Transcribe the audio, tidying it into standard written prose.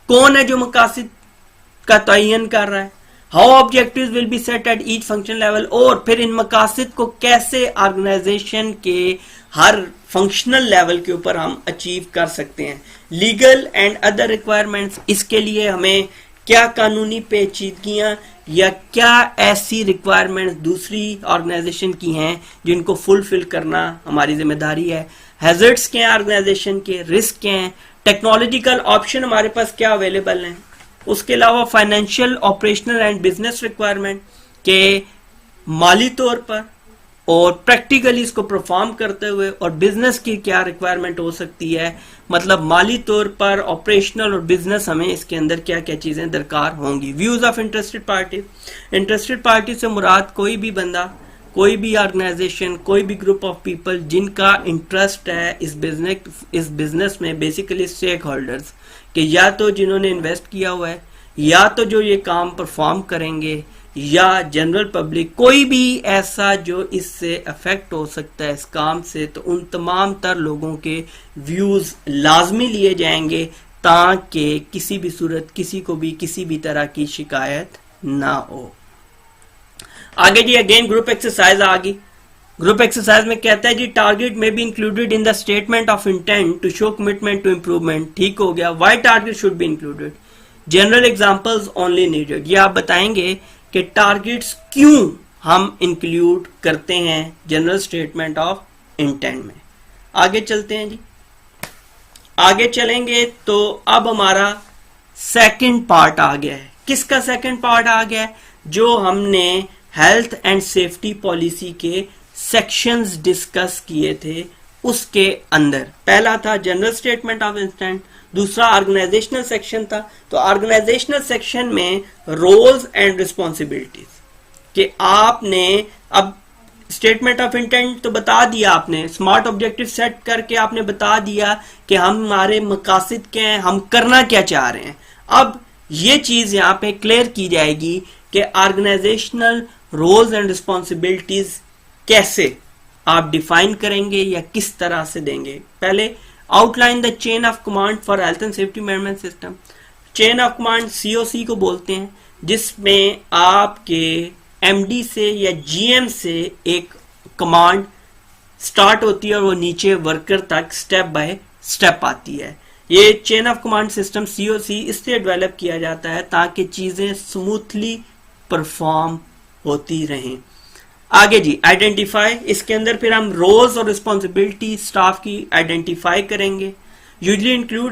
कौन है जो मकासद का तयन कर रहा है, how objectives will be set at each function level, और फिर इन मकासद को कैसे ऑर्गेनाइजेशन के हर फंक्शनल लेवल के ऊपर हम अचीव कर सकते हैं, लीगल एंड अदर रिक्वायरमेंट्स, इसके लिए हमें क्या कानूनी पेचीदगियां या क्या ऐसी रिक्वायरमेंट्स दूसरी ऑर्गेनाइजेशन की हैं जिनको फुलफिल करना हमारी जिम्मेदारी है, हैजर्ड्स क्या हैं ऑर्गेनाइजेशन के, रिस्क क्या हैं, टेक्नोलॉजिकल ऑप्शन हमारे पास क्या अवेलेबल हैं, उसके अलावा financial, operational and business requirement के माली तौर पर और प्रैक्टिकली इसको परफॉर्म करते हुए, और बिजनेस की क्या रिक्वायरमेंट हो सकती है, मतलब माली तौर पर ऑपरेशनल और बिजनेस हमें इसके अंदर क्या क्या चीजें दरकार होंगी। Views of interested party, interested party से मुराद कोई भी बंदा, कोई भी ऑर्गेनाइजेशन, कोई भी ग्रुप ऑफ पीपल जिनका इंटरेस्ट है इस बिजनेस में, बेसिकली स्टेक होल्डर्स, कि या तो जिन्होंने इन्वेस्ट किया हुआ है, या तो जो ये काम परफॉर्म करेंगे, या जनरल पब्लिक, कोई भी ऐसा जो इससे अफेक्ट हो सकता है इस काम से, तो उन तमाम तर लोगों के व्यूज लाजमी लिए जाएंगे ताकि किसी भी सूरत किसी को भी किसी भी तरह की शिकायत ना हो। आगे जी अगेन ग्रुप एक्सरसाइज आ गई। ग्रुप एक्सरसाइज में कहता है जी टारगेट में be included in the statement of intent to show commitment to improvement. ठीक हो गया। Why target should be included, general examples only needed. ये आप बताएंगे कि टारगेट्स क्यों हम इंक्लूड करते हैं जनरल स्टेटमेंट ऑफ इंटेंट में। आगे चलते हैं जी, आगे चलेंगे तो अब हमारा सेकंड पार्ट आ गया है। किसका सेकंड पार्ट आ गया है? जो हमने हेल्थ एंड सेफ्टी पॉलिसी के सेक्शंस डिस्कस किए थे उसके अंदर। पहला था जनरल स्टेटमेंट ऑफ इंटेंट, दूसरा ऑर्गेनाइजेशनल सेक्शन था। तो ऑर्गेनाइजेशनल सेक्शन में रोल्स एंड रिस्पॉन्सिबिलिटीज कि आपने अब स्टेटमेंट ऑफ इंटेंट तो बता दिया आपने, स्मार्ट ऑब्जेक्टिव सेट करके आपने बता दिया कि हमारे मकासद क्या हैं, हम करना क्या चाह रहे हैं। अब ये चीज यहां पे क्लियर की जाएगी कि ऑर्गेनाइजेशनल रोल्स एंड रिस्पॉन्सिबिलिटीज कैसे आप डिफाइन करेंगे या किस तरह से देंगे। पहले outline the chain of command for health and safety management system. Chain of command COC को बोलते हैं, जिसमें आपके MD से या GM से एक कमांड स्टार्ट होती है और वो नीचे वर्कर तक स्टेप बाय स्टेप आती है। ये chain of command system COC इसलिए डेवलप किया जाता है ताकि चीजें स्मूथली परफॉर्म होती रहें। आगे जी आइडेंटिफाई, इसके अंदर फिर हम रोल्स और रिस्पॉन्सिबिलिटी स्टाफ की आइडेंटिफाई करेंगे। Usually include